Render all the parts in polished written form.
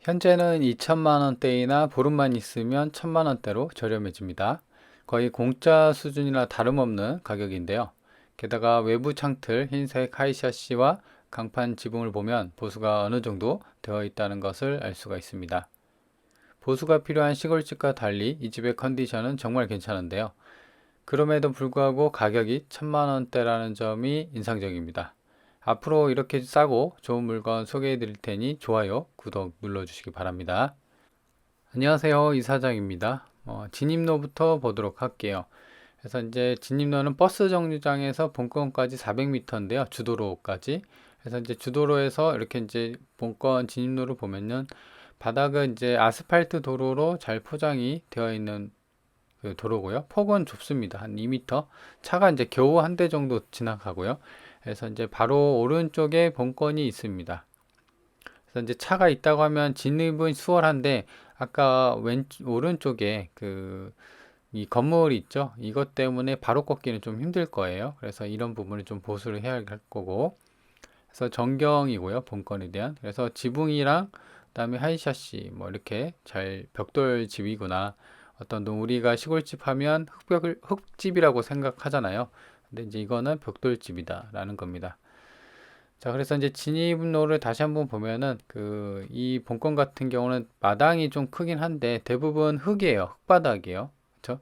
현재는 2천만 원대이나 보름만 있으면 1천만 원대로 저렴해집니다. 거의 공짜 수준이나 다름없는 가격인데요. 게다가 외부 창틀 흰색 하이샤시와 강판 지붕을 보면 보수가 어느 정도 되어 있다는 것을 알 수가 있습니다. 보수가 필요한 시골집과 달리 이 집의 컨디션은 정말 괜찮은데요. 그럼에도 불구하고 가격이 1천만 원대라는 점이 인상적입니다. 앞으로 이렇게 싸고 좋은 물건 소개해 드릴 테니 좋아요, 구독 눌러주시기 바랍니다. 안녕하세요, 이사장입니다. 진입로부터 보도록 할게요. 그래서 이제 진입로는 버스 정류장에서 본건까지 400m인데요. 주도로까지. 그래서 이제 주도로에서 이렇게 이제 본건 진입로를 보면은 바닥은 이제 아스팔트 도로로 잘 포장이 되어 있는 그 도로고요. 폭은 좁습니다. 한 2m. 차가 이제 겨우 한 대 정도 지나가고요. 그래서 이제 바로 오른쪽에 본건이 있습니다. 그래서 이제 차가 있다고 하면 진입은 수월한데 아까 오른쪽에 이 건물이 있죠. 이것 때문에 바로 꺾기는 좀 힘들 거예요. 그래서 이런 부분을 좀 보수를 해야 할 거고. 그래서 전경이고요. 본건에 대한. 그래서 지붕이랑 그다음에 하이샤시 뭐 이렇게 잘 벽돌 집이구나. 우리가 시골집 하면 흙집이라고 생각하잖아요. 근데 이제 이거는 벽돌집이다라는 겁니다. 자, 그래서 이제 진입로를 다시 한번 보면은 이 본건 같은 경우는 마당이 좀 크긴 한데 대부분 흙이에요. 흙바닥이에요. 그렇죠?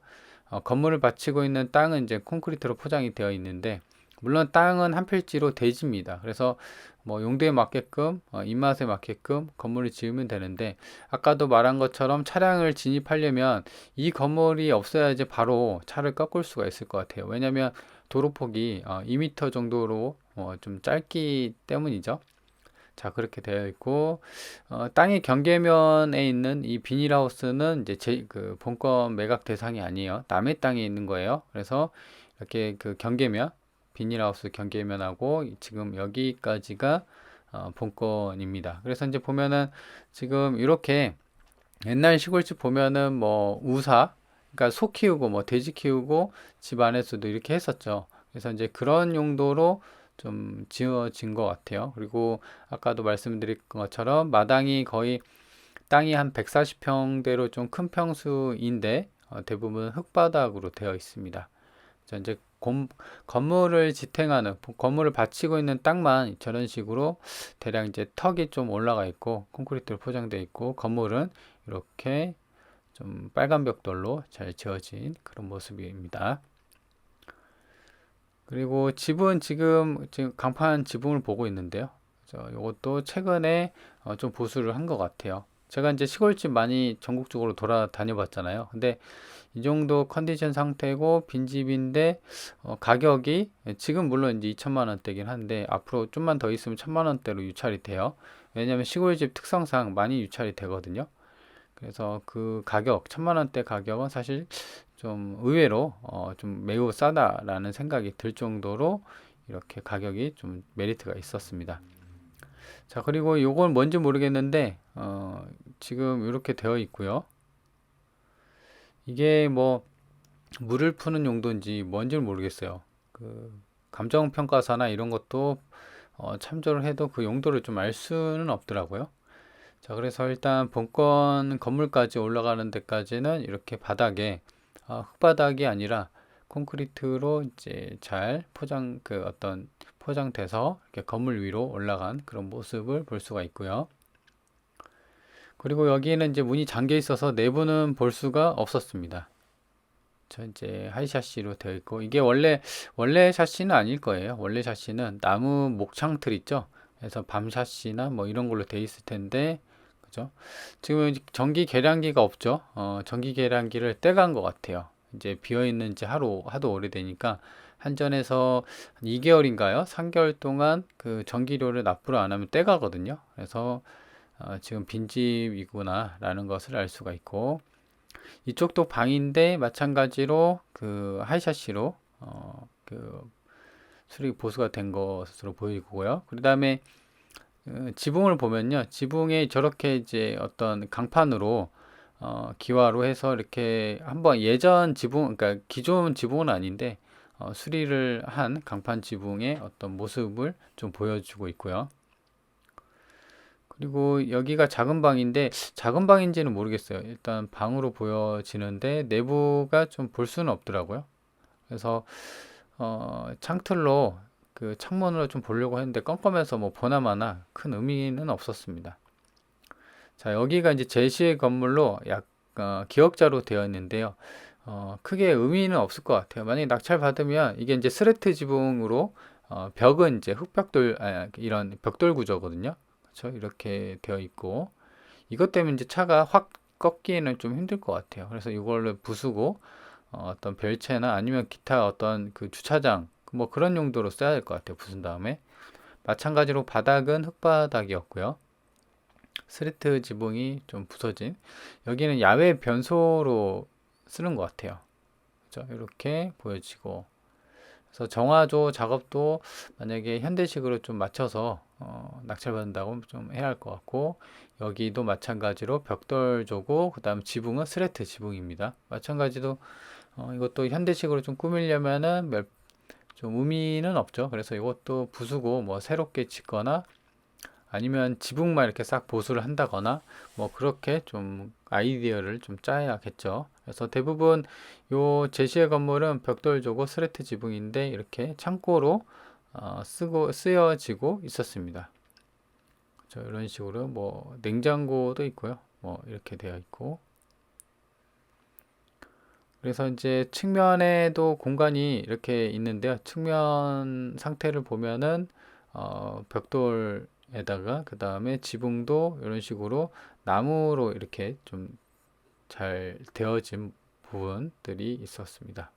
건물을 받치고 있는 땅은 이제 콘크리트로 포장이 되어 있는데 물론 땅은 한 필지로 대지입니다. 그래서 뭐 용도에 맞게끔 입맛에 맞게끔 건물을 지으면 되는데 아까도 말한 것처럼 차량을 진입하려면 이 건물이 없어야지 바로 차를 꺾을 수가 있을 것 같아요. 왜냐하면 도로폭이 2m 정도로 좀 짧기 때문이죠. 자, 그렇게 되어 있고 땅의 경계면에 있는 이 비닐하우스는 이제 그 본건 매각 대상이 아니에요. 남의 땅에 있는 거예요. 그래서 이렇게 그 경계면 비닐하우스 경계면하고 지금 여기까지가 본건입니다. 그래서 이제 보면은 지금 이렇게 옛날 시골집 보면은 뭐 우사, 그러니까 소 키우고 뭐 돼지 키우고 집 안에서도 이렇게 했었죠. 그래서 이제 그런 용도로 좀 지어진 것 같아요. 그리고 아까도 말씀드린 것처럼 마당이 거의 땅이 한 140평대로 좀 큰 평수인데 대부분 흙바닥으로 되어 있습니다. 자, 이제 건물을 지탱하는 건물을 받치고 있는 땅만 저런 식으로 대략 이제 턱이 좀 올라가 있고 콘크리트로 포장되어 있고 건물은 이렇게 좀 빨간 벽돌로 잘 지어진 그런 모습입니다. 그리고 집은 지금 강판 지붕을 보고 있는데요. 이것도 최근에 좀 보수를 한 것 같아요. 제가 이제 시골집 많이 전국적으로 돌아다녀 봤잖아요. 근데 이 정도 컨디션 상태고 빈집인데 가격이 지금 물론 이제 2천만 원대긴 한데 앞으로 좀만 더 있으면 1천만 원대로 유찰이 돼요. 왜냐하면 시골집 특성상 많이 유찰이 되거든요. 그래서 그 가격 1천만 원대 가격은 사실 좀 의외로 좀 매우 싸다라는 생각이 들 정도로 이렇게 가격이 좀 메리트가 있었습니다. 자, 그리고 요건 뭔지 모르겠는데 지금 이렇게 되어 있고요. 이게 뭐 물을 푸는 용도인지 뭔지 모르겠어요. 그 감정평가사나 이런 것도 참조를 해도 그 용도를 좀 알 수는 없더라고요. 자, 그래서 일단 본건 건물까지 올라가는 데까지는 이렇게 바닥에 흙바닥이 아니라 콘크리트로 이제 잘 포장돼서 이렇게 건물 위로 올라간 그런 모습을 볼 수가 있고요. 그리고 여기에는 이제 문이 잠겨 있어서 내부는 볼 수가 없었습니다. 저 이제 하이샤시로 되어 있고 이게 원래 샤시는 아닐 거예요. 원래 샤시는 나무 목창틀 있죠. 그래서 밤 샤시나 뭐 이런 걸로 되어 있을 텐데 그죠? 지금 전기 계량기가 없죠. 전기 계량기를 떼간 것 같아요. 이제 비어 있는지 하도 오래되니까 한전에서 한 2개월인가요? 3개월 동안 그 전기료를 납부를 안 하면 떼가거든요. 그래서 지금 빈집이구나라는 것을 알 수가 있고 이쪽도 방인데 마찬가지로 그 하이샤시로 그 수리 보수가 된 것으로 보이고요. 그 다음에 지붕을 보면요, 지붕에 저렇게 이제 어떤 강판으로 기와로 해서 이렇게 한번 예전 지붕, 그러니까 기존 지붕은 아닌데 수리를 한 강판 지붕의 어떤 모습을 좀 보여주고 있고요. 그리고 여기가 작은 방인데 작은 방인지는 모르겠어요. 일단 방으로 보여지는데 내부가 좀 볼 수는 없더라고요. 그래서 창틀로 그 창문으로 좀 보려고 했는데 껌껌해서 뭐 보나마나 큰 의미는 없었습니다. 자, 여기가 이제 제시의 건물로 기역자로 되어 있는데요. 크게 의미는 없을 것 같아요. 만약에 낙찰 받으면 이게 이제 스레트 지붕으로 벽은 이제 흙벽돌, 이런 벽돌 구조거든요. 그렇죠? 이렇게 되어 있고 이것 때문에 이제 차가 확 꺾기에는 좀 힘들 것 같아요. 그래서 이걸로 부수고 어떤 별채나 아니면 기타 어떤 그 주차장 뭐 그런 용도로 써야 될 것 같아요. 부순 다음에 마찬가지로 바닥은 흙바닥이었고요. 스리트 지붕이 좀 부서진 여기는 야외 변소로 쓰는 것 같아요. 그렇죠? 이렇게 보여지고 그래서 정화조 작업도 만약에 현대식으로 좀 맞춰서 낙찰받는다고 좀 해야 할 것 같고 여기도 마찬가지로 벽돌조고 그 다음 지붕은 스레트 지붕입니다. 마찬가지로 이것도 현대식으로 좀 꾸미려면은 좀 의미는 없죠. 그래서 이것도 부수고 뭐 새롭게 짓거나 아니면 지붕만 이렇게 싹 보수를 한다거나 뭐 그렇게 좀 아이디어를 좀 짜야겠죠. 그래서 대부분 요 제시의 건물은 벽돌조고 스레트 지붕인데 이렇게 창고로 쓰여지고 있었습니다. 이런 식으로 뭐 냉장고도 있고요. 뭐 이렇게 되어 있고 그래서 이제 측면에도 공간이 이렇게 있는데요. 측면 상태를 보면은 벽돌에다가 그 다음에 지붕도 이런 식으로 나무로 이렇게 좀 잘 되어진 부분들이 있었습니다.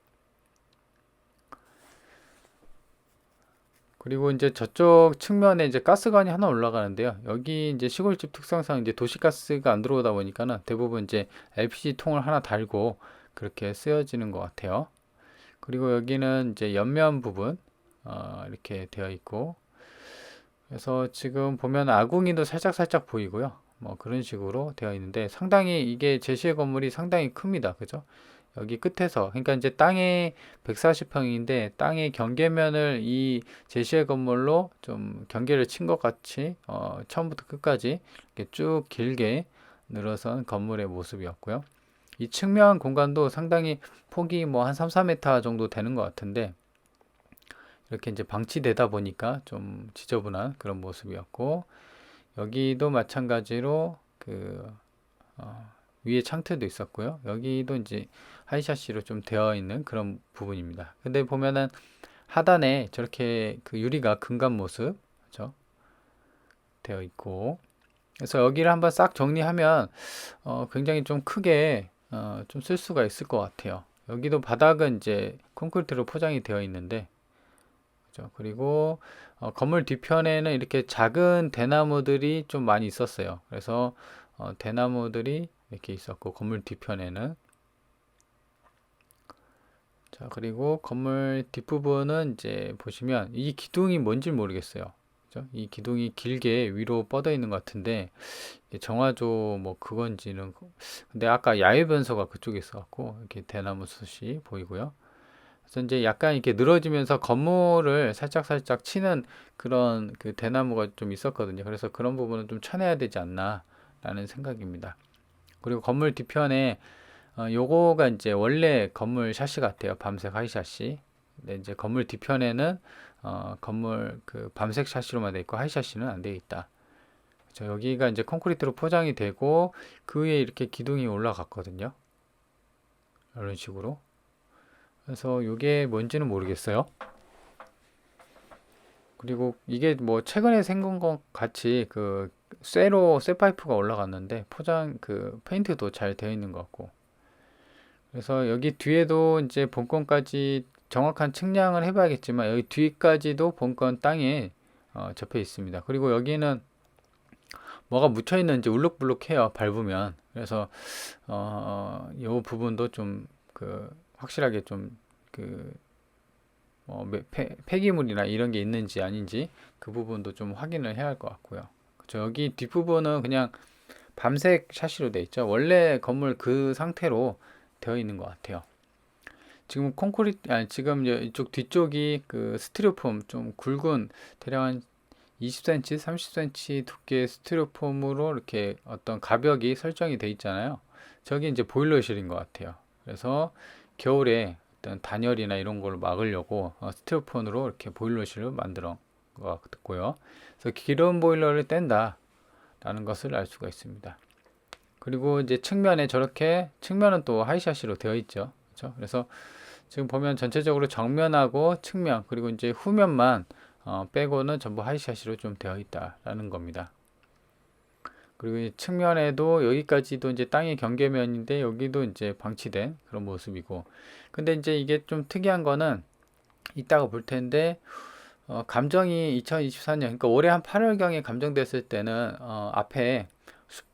그리고 이제 저쪽 측면에 이제 가스관이 하나 올라가는데요. 여기 이제 시골집 특성상 이제 도시가스가 안 들어오다 보니까는 대부분 이제 LPG 통을 하나 달고 그렇게 쓰여지는 것 같아요. 그리고 여기는 이제 옆면 부분 이렇게 되어 있고 그래서 지금 보면 아궁이도 살짝 보이고요. 뭐 그런 식으로 되어 있는데 상당히 이게 제시의 건물이 상당히 큽니다. 그죠? 여기 끝에서 그러니까 이제 땅에 140평인데 땅의 경계면을 이 제시의 건물로 좀 경계를 친 것 같이 처음부터 끝까지 이렇게 쭉 길게 늘어선 건물의 모습이었고요. 이 측면 공간도 상당히 폭이 뭐 한 3, 4m 정도 되는 것 같은데 이렇게 이제 방치되다 보니까 좀 지저분한 그런 모습이었고 여기도 마찬가지로 그 위에 창틀도 있었고요. 여기도 이제 하이샤시로 좀 되어 있는 그런 부분입니다. 근데 보면은 하단에 저렇게 그 유리가 금간 모습 그렇죠? 되어 있고 그래서 여기를 한번 싹 정리하면 굉장히 좀 크게 좀 쓸 수가 있을 것 같아요. 여기도 바닥은 이제 콘크리트로 포장이 되어 있는데 그죠? 그리고 건물 뒤편에는 이렇게 작은 대나무들이 좀 많이 있었어요. 그래서 대나무들이 이렇게 있었고 건물 뒤편에는 자 그리고 건물 뒷부분은 이제 보시면 이 기둥이 뭔지 모르겠어요. 그죠? 이 기둥이 길게 위로 뻗어 있는 것 같은데 정화조 뭐 그건지는 근데 아까 야외 변소가 그쪽에 있어갖고 이렇게 대나무 숲이 보이고요. 그래서 이제 약간 이렇게 늘어지면서 건물을 살짝 치는 그런 그 대나무가 좀 있었거든요. 그래서 그런 부분은 좀 쳐내야 되지 않나 라는 생각입니다. 그리고 건물 뒤편에 요거가 이제 원래 건물 샤시 같아요. 밤색 하이 샤시. 근데 이제 건물 뒤편에는 건물 그 밤색 샤시로만 돼 있고 하이 샤시는 안 되어 있다. 그래서 여기가 이제 콘크리트로 포장이 되고 그 위에 이렇게 기둥이 올라갔거든요. 이런 식으로. 그래서 이게 뭔지는 모르겠어요. 그리고 이게 뭐 최근에 생긴 것 같이 그 쇠 파이프가 올라갔는데 포장 그 페인트도 잘 되어 있는 것 같고 그래서 여기 뒤에도 이제 본건까지 정확한 측량을 해봐야겠지만 여기 뒤까지도 본건 땅에 접해 있습니다. 그리고 여기는 뭐가 묻혀 있는지 울룩불룩해요. 밟으면 그래서 이 부분도 좀 그 확실하게 좀그 폐기물이나 이런 게 있는지 아닌지 그 부분도 좀 확인을 해야 할 것 같고요. 그쵸, 여기 뒷부분은 그냥 밤색 샤시로 되어 있죠. 원래 건물 그 상태로 되어 있는 것 같아요. 지금 콘크리트, 아니, 지금 이쪽 뒤쪽이 그 스티로폼 좀 굵은 대략 한 20cm, 30cm 두께의 스티로폼으로 이렇게 어떤 가벽이 설정이 돼 있잖아요. 저게 이제 보일러실인 것 같아요. 그래서 겨울에 어떤 단열이나 이런 걸 막으려고 스티로폼으로 이렇게 보일러실을 만들어 것 같고요. 그래서 기름 보일러를 뗀다라는 것을 알 수가 있습니다. 그리고 이제 측면에 저렇게 측면은 또 하이샤시로 되어 있죠. 그렇죠? 그래서 지금 보면 전체적으로 정면하고 측면 그리고 이제 후면만 빼고는 전부 하이샤시로 좀 되어 있다라는 겁니다. 그리고 이 측면에도 여기까지도 이제 땅의 경계면인데 여기도 이제 방치된 그런 모습이고, 근데 이제 이게 좀 특이한 거는 이따가 볼 텐데 감정이 2024년 그러니까 올해 한 8월경에 감정됐을 때는 앞에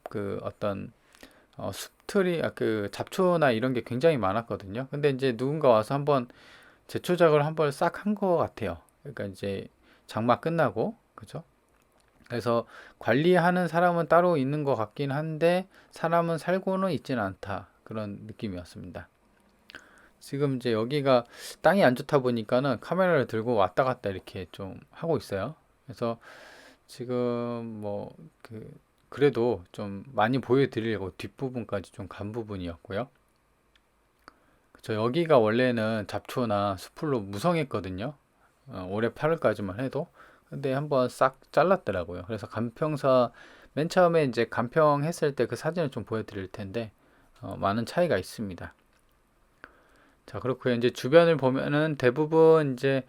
그 어떤 숲틀이 그 잡초나 이런 게 굉장히 많았거든요. 근데 이제 누군가 와서 한번 제초작을 한번 싹 한 것 같아요. 그러니까 이제 장마 끝나고 그죠? 그래서 관리하는 사람은 따로 있는 것 같긴 한데 사람은 살고는 있지는 않다 그런 느낌이었습니다. 지금 이제 여기가 땅이 안 좋다 보니까는 카메라를 들고 왔다 갔다 이렇게 좀 하고 있어요. 그래서 지금 뭐 그래도 좀 많이 보여드리려고 뒷부분까지 좀 간 부분이었고요. 저 여기가 원래는 잡초나 수풀로 무성했거든요. 올해 8월까지만 해도. 근데 한번 싹 잘랐더라고요. 그래서 간평사 맨 처음에 이제 간평했을 때 그 사진을 좀 보여드릴 텐데 많은 차이가 있습니다. 자, 그렇고요. 이제 주변을 보면은 대부분 이제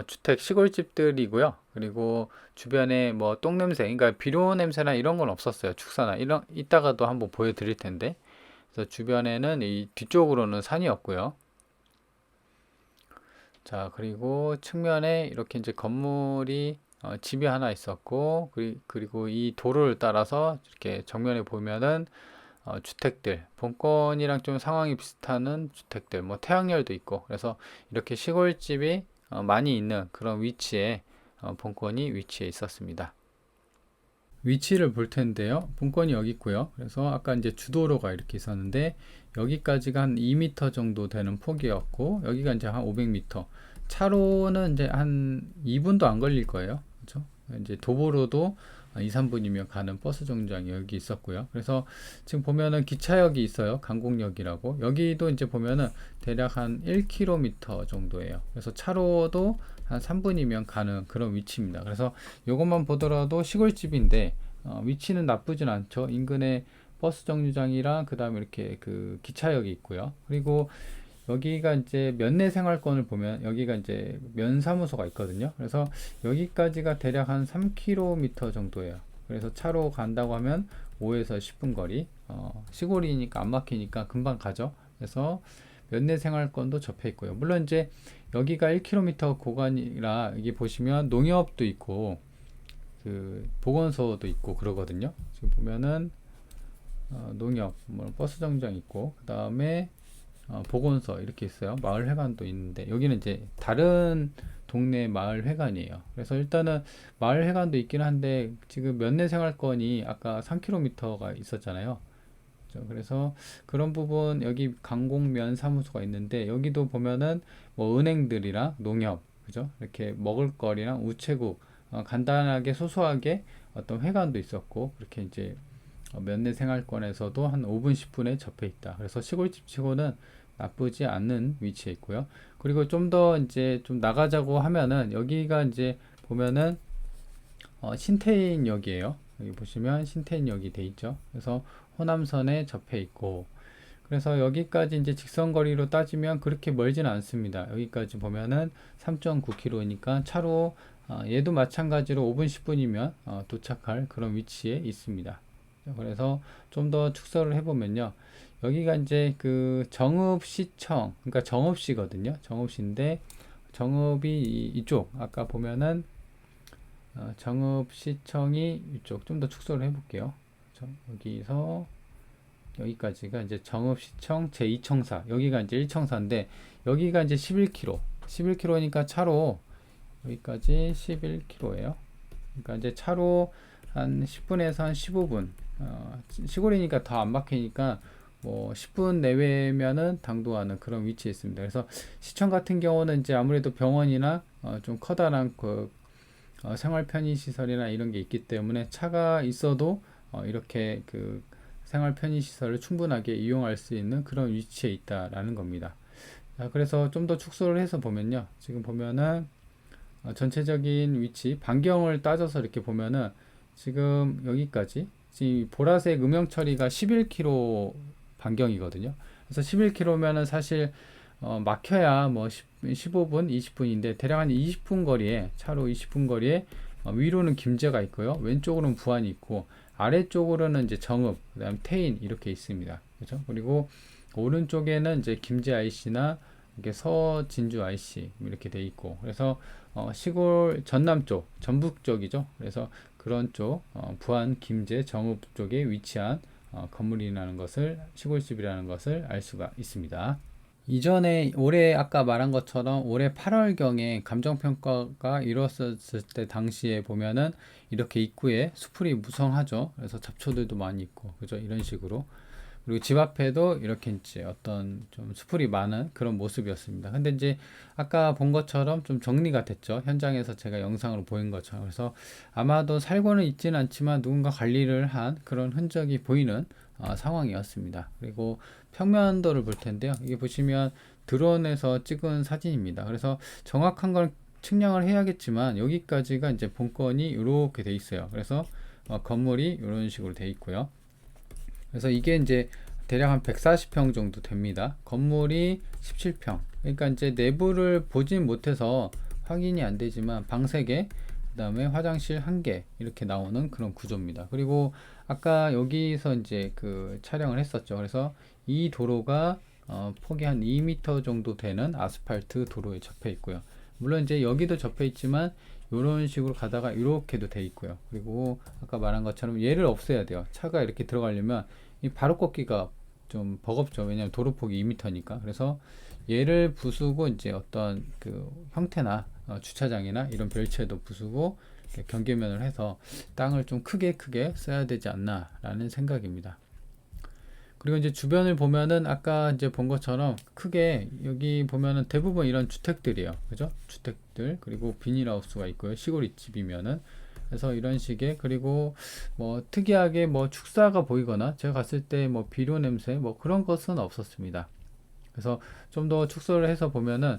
주택 시골집들이고요. 그리고 주변에 뭐 똥 냄새, 그러니까 비료 냄새나 이런 건 없었어요. 축사나 이런 이따가도 한번 보여드릴 텐데. 그래서 주변에는 이 뒤쪽으로는 산이었고요. 자, 그리고 측면에 이렇게 이제 건물이 집이 하나 있었고, 그리고 이 도로를 따라서 이렇게 정면에 보면은 주택들, 본권이랑 좀 상황이 비슷한 주택들, 뭐 태양열도 있고, 그래서 이렇게 시골집이 많이 있는 그런 위치에 본권이 위치해 있었습니다. 위치를 볼 텐데요. 본권이 여기 있고요. 그래서 아까 이제 주도로가 이렇게 있었는데 여기까지가 한 2m 정도 되는 폭이었고 여기가 이제 한 500m. 차로는 이제 한 2분도 안 걸릴 거예요. 그렇죠? 이제 도보로도 2, 3분이면 가는 버스 정류장이 여기 있었고요. 그래서 지금 보면은 기차역이 있어요. 강곡역이라고. 여기도 이제 보면은 대략 한 1km 정도예요. 그래서 차로도 한 3분이면 가는 그런 위치입니다. 그래서 이것만 보더라도 시골집인데 위치는 나쁘진 않죠. 인근에 버스 정류장이랑 그 다음에 이렇게 그 기차역이 있고요. 그리고 여기가 이제 면내생활권을 보면 여기가 이제 면사무소가 있거든요. 그래서 여기까지가 대략 한 3km 정도예요. 그래서 차로 간다고 하면 5에서 10분 거리. 시골이니까 안 막히니까 금방 가죠. 그래서 면내생활권도 접해 있고요. 물론 이제 여기가 1km 구간이라 여기 보시면 농협도 있고 그 보건소도 있고 그러거든요. 지금 보면은 농협, 뭐 버스 정류장 있고 그 다음에 보건소 이렇게 있어요. 마을회관도 있는데 여기는 이제 다른 동네 마을회관이에요. 그래서 일단은 마을회관도 있긴 한데 지금 면내생활권이 아까 3km가 있었잖아요. 그래서 그런 부분 여기 강공면 사무소가 있는데 여기도 보면은 뭐 은행들이랑 농협 그죠? 이렇게 먹을거리랑 우체국 간단하게 소소하게 어떤 회관도 있었고 그렇게 이제 면내생활권에서도 한 5분 10분에 접해 있다. 그래서 시골집 치고는 나쁘지 않는 위치에 있고요. 그리고 좀 더 이제 좀 나가자고 하면은 여기가 이제 보면은 신태인역이에요. 여기 보시면 신태인역이 돼 있죠. 그래서 호남선에 접해 있고 그래서 여기까지 이제 직선거리로 따지면 그렇게 멀지는 않습니다. 여기까지 보면은 3.9km니까 차로 얘도 마찬가지로 5분 10분이면 도착할 그런 위치에 있습니다. 그래서 좀 더 축소를 해보면요. 여기가 이제 그 정읍시청, 그러니까 정읍시거든요. 정읍시인데 정읍이 이쪽 아까 보면은 정읍시청이 이쪽 좀 더 축소를 해볼게요. 여기서 여기까지가 이제 정읍시청 제2청사 여기가 이제 1청사인데 여기가 이제 11km 11km니까 차로 여기까지 11km예요. 그러니까 이제 차로 한 10분에서 한 15분 시골이니까 더 안 막히니까 뭐 10분 내외면은 당도하는 그런 위치에 있습니다. 그래서 시청 같은 경우는 이제 아무래도 병원이나 좀 커다란 그 생활 편의 시설이나 이런 게 있기 때문에 차가 있어도 이렇게 그 생활 편의 시설을 충분하게 이용할 수 있는 그런 위치에 있다라는 겁니다. 자, 그래서 좀 더 축소를 해서 보면요. 지금 보면은 전체적인 위치 반경을 따져서 이렇게 보면은 지금 여기까지 지금 보라색 음영 처리가 11km 반경이거든요. 그래서 11km면은 사실 막혀야 뭐 15분, 20분인데 대략 한 20분 거리에 차로 20분 거리에 위로는 김제가 있고요. 왼쪽으로는 부안이 있고 아래쪽으로는 이제 정읍, 그다음 태인 이렇게 있습니다. 그렇죠? 그리고 오른쪽에는 이제 김제 IC나 이렇게 서진주 IC 이렇게 돼 있고 그래서 시골 전남 쪽, 전북 쪽이죠. 그래서 그런 쪽 부안, 김제, 정읍 쪽에 위치한 건물이라는 것을 시골집이라는 것을 알 수가 있습니다. 이전에 올해 아까 말한 것처럼 올해 8월경에 감정평가가 이루어졌을 때 당시에 보면은 이렇게 입구에 수풀이 무성하죠. 그래서 잡초들도 많이 있고 그죠? 이런 식으로. 그리고 집 앞에도 이렇게 이제 어떤 좀 수풀이 많은 그런 모습이었습니다. 근데 이제 아까 본 것처럼 좀 정리가 됐죠. 현장에서 제가 영상으로 보인 것처럼. 그래서 아마도 살고는 있지는 않지만 누군가 관리를 한 그런 흔적이 보이는 상황이었습니다. 그리고 평면도를 볼 텐데요. 이게 보시면 드론에서 찍은 사진입니다. 그래서 정확한 걸 측량을 해야겠지만 여기까지가 이제 본건이 이렇게 돼 있어요. 그래서 건물이 이런 식으로 돼 있고요. 그래서 이게 이제 대략 한 140평 정도 됩니다. 건물이 17평. 그러니까 이제 내부를 보진 못해서 확인이 안 되지만 방 3개, 그 다음에 화장실 1개 이렇게 나오는 그런 구조입니다. 그리고 아까 여기서 이제 그 촬영을 했었죠. 그래서 이 도로가 폭이 한 2m 정도 되는 아스팔트 도로에 접해 있고요. 물론 이제 여기도 접해 있지만 이런 식으로 가다가 이렇게도 돼 있고요. 그리고 아까 말한 것처럼 얘를 없애야 돼요. 차가 이렇게 들어가려면 이 바로 꺾기가 좀 버겁죠. 왜냐하면 도로폭이 2m니까. 그래서 얘를 부수고 이제 어떤 그 형태나 주차장이나 이런 별채도 부수고 경계면을 해서 땅을 좀 크게 써야 되지 않나 라는 생각입니다. 그리고 이제 주변을 보면은 아까 이제 본 것처럼 크게 여기 보면은 대부분 이런 주택들이에요. 그죠? 주택들 그리고 비닐하우스가 있고요. 시골 집이면은 그래서 이런 식의 그리고 뭐 특이하게 뭐 축사가 보이거나 제가 갔을 때 뭐 비료 냄새 뭐 그런 것은 없었습니다. 그래서 좀 더 축소를 해서 보면은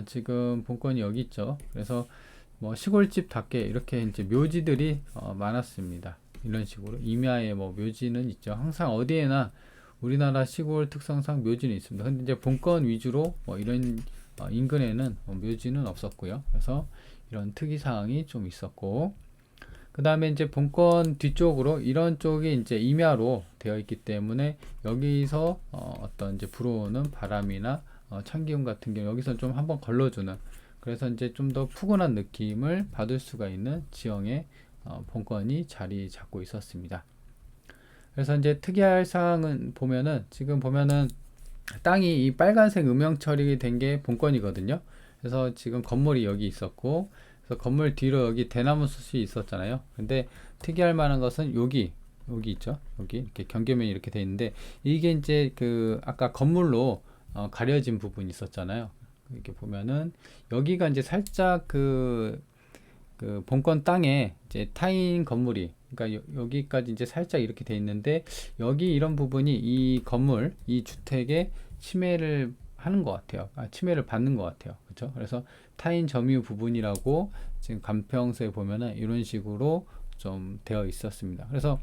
지금 본건이 여기 있죠. 그래서 뭐 시골집답게 이렇게 이제 묘지들이 많았습니다. 이런 식으로 임야에 뭐 묘지는 있죠. 항상 어디에나 우리나라 시골 특성상 묘지는 있습니다. 근데 이제 본건 위주로 뭐 이런 인근에는 묘지는 없었고요. 그래서 이런 특이 사항이 좀 있었고, 그 다음에 이제 본건 뒤쪽으로 이런 쪽이 이제 임야로 되어 있기 때문에 여기서 어떤 이제 불어오는 바람이나 찬기운 같은 경우 여기서 좀 한번 걸러주는 그래서 이제 좀 더 푸근한 느낌을 받을 수가 있는 지형의 본건이 자리 잡고 있었습니다. 그래서 이제 특이할 사항은 보면은 지금 보면은 땅이 이 빨간색 음영 처리된 게 본건이거든요. 그래서 지금 건물이 여기 있었고, 그래서 건물 뒤로 여기 대나무 숲이 있었잖아요. 근데 특이할 만한 것은 여기 있죠. 여기 이렇게 경계면이 이렇게 돼 있는데 이게 이제 그 아까 건물로 가려진 부분이 있었잖아요. 이렇게 보면은 여기가 이제 살짝 그 본건 땅에 이제 타인 건물이 그러니까 여기까지 이제 살짝 이렇게 돼 있는데 여기 이런 부분이 이 건물 이 주택에 침해를 하는 것 같아요. 침해를 받는 것 같아요. 그렇죠? 그래서 타인 점유 부분이라고 지금 간평서에 보면은 이런 식으로 좀 되어 있었습니다. 그래서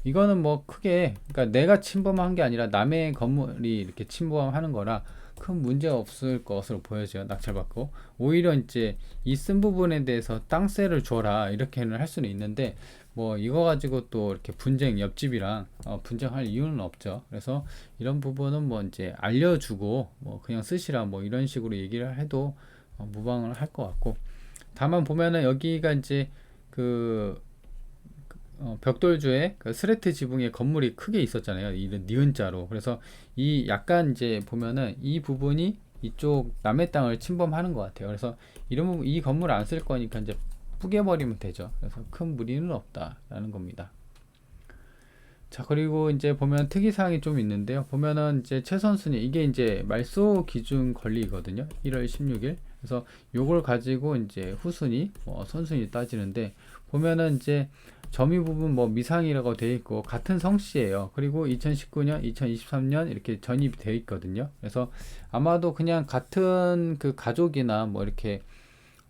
이거는 뭐 크게 그러니까 내가 침범한 게 아니라 남의 건물이 이렇게 침범하는 거라 큰 문제 없을 것으로 보여져요. 낙찰받고 오히려 이제 이 쓴 부분에 대해서 땅세를 줘라 이렇게는 할 수는 있는데 뭐 이거 가지고 또 이렇게 분쟁 옆집이랑 분쟁할 이유는 없죠. 그래서 이런 부분은 뭐 이제 알려주고 뭐 그냥 쓰시라 뭐 이런 식으로 얘기를 해도 무방을 할 것 같고 다만 보면은 여기가 이제 그 벽돌주에 그 스레트 지붕에 건물이 크게 있었잖아요. 이런 니은자로. 그래서 이 약간 이제 보면은 이 부분이 이쪽 남의 땅을 침범하는 것 같아요. 그래서 이런 이 건물 안 쓸 거니까 이제 뿌개버리면 되죠. 그래서 큰 무리는 없다라는 겁니다. 자, 그리고 이제 보면 특이사항이 좀 있는데요. 보면은 이제 최선순위, 이게 이제 말소 기준 권리거든요. 1월 16일. 그래서 요걸 가지고 이제 후순위, 선순위 따지는데 보면은 이제 점유 부분 뭐 미상이라고 되어 있고 같은 성씨예요. 그리고 2019년, 2023년 이렇게 전입이 되어 있거든요. 그래서 아마도 그냥 같은 그 가족이나 뭐 이렇게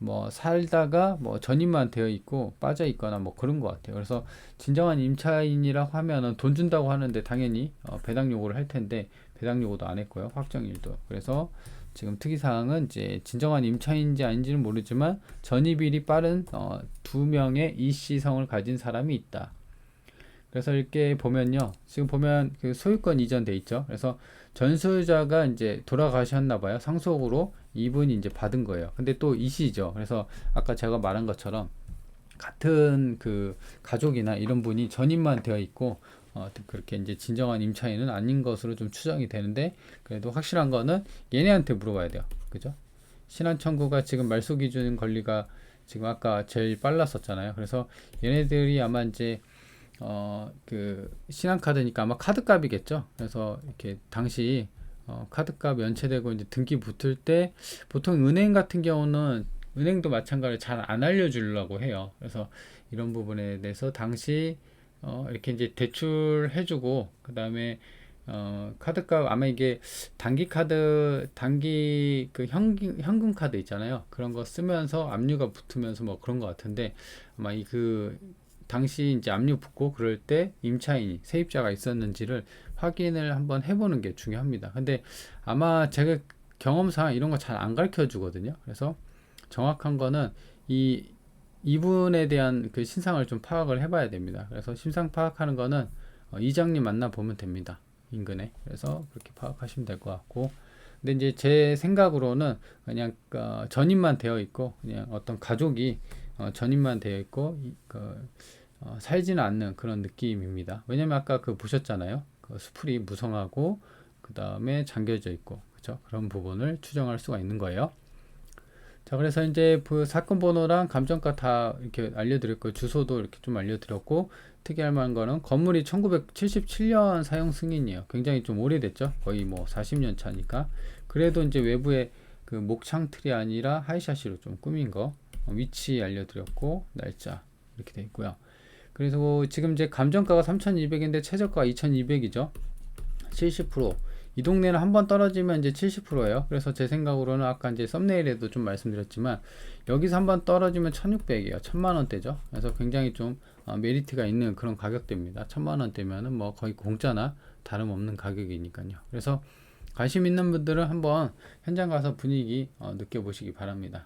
뭐 살다가 뭐 전입만 되어 있고 빠져 있거나 뭐 그런 것 같아요. 그래서 진정한 임차인이라고 하면은 돈 준다고 하는데 당연히 배당 요구를 할 텐데 배당 요구도 안 했고요. 확정일도. 그래서 지금 특이사항은 이제 진정한 임차인인지 아닌지는 모르지만 전입일이 빠른 두 명의 이씨성을 가진 사람이 있다. 그래서 이렇게 보면요. 지금 보면 그 소유권 이전돼 있죠. 그래서 전소유자가 이제 돌아가셨나 봐요. 상속으로 이분이 이제 받은 거예요. 근데 또 이시죠. 그래서 아까 제가 말한 것처럼 같은 그 가족이나 이런 분이 전입만 되어 있고 그렇게 이제 진정한 임차인은 아닌 것으로 좀 추정이 되는데 그래도 확실한 거는 얘네한테 물어봐야 돼요. 그죠? 신한 청구가 지금 말소 기준 권리가 지금 아까 제일 빨랐었잖아요. 그래서 얘네들이 아마 이제 그 신한카드니까 아마 카드값이겠죠. 그래서 이렇게 당시 카드값 연체되고 이제 등기 붙을 때 보통 은행 같은 경우는 은행도 마찬가지로 잘 안 알려주려고 해요. 그래서 이런 부분에 대해서 당시 이렇게 이제 대출해주고 그 다음에 카드값 아마 이게 단기 그 현금 카드 있잖아요. 그런 거 쓰면서 압류가 붙으면서 뭐 그런 것 같은데 아마 이 그 당시 이제 압류 붙고 그럴 때 임차인이 세입자가 있었는지를 확인을 한번 해보는 게 중요합니다. 근데 아마 제가 경험상 이런 거 잘 안 가르쳐 주거든요. 그래서 정확한 거는 이분에 대한 그 신상을 좀 파악을 해봐야 됩니다. 그래서 신상 파악하는 거는 이장님 만나 보면 됩니다. 인근에. 그래서 그렇게 파악하시면 될 것 같고. 근데 이제 제 생각으로는 그냥 전입만 되어 있고 그냥 어떤 가족이 전입만 되어 있고 살지는 않는 그런 느낌입니다. 왜냐면 아까 그 보셨잖아요. 그 수풀이 무성하고 그 다음에 잠겨져 있고 그죠? 그런 부분을 추정할 수가 있는 거예요. 자, 그래서 이제 그 사건 번호랑 감정가 다 이렇게 알려드렸고 주소도 이렇게 좀 알려드렸고 특이할 만한 거는 건물이 1977년 사용 승인이에요. 굉장히 좀 오래됐죠. 거의 뭐 40년 차니까. 그래도 이제 외부에 그 목창틀이 아니라 하이샤시로 좀 꾸민 거 위치 알려드렸고 날짜 이렇게 돼 있고요. 그래서 지금 이제 감정가가 3,200인데 최저가가 2,200이죠. 70%. 이 동네는 한번 떨어지면 이제 70%예요. 그래서 제 생각으로는 아까 이제 썸네일에도 좀 말씀드렸지만 여기서 한번 떨어지면 1,600이에요. 1,000만원대죠. 그래서 굉장히 좀 메리트가 있는 그런 가격대입니다. 1,000만원대면은 뭐 거의 공짜나 다름없는 가격이니까요. 그래서 관심 있는 분들은 한번 현장 가서 분위기 느껴보시기 바랍니다.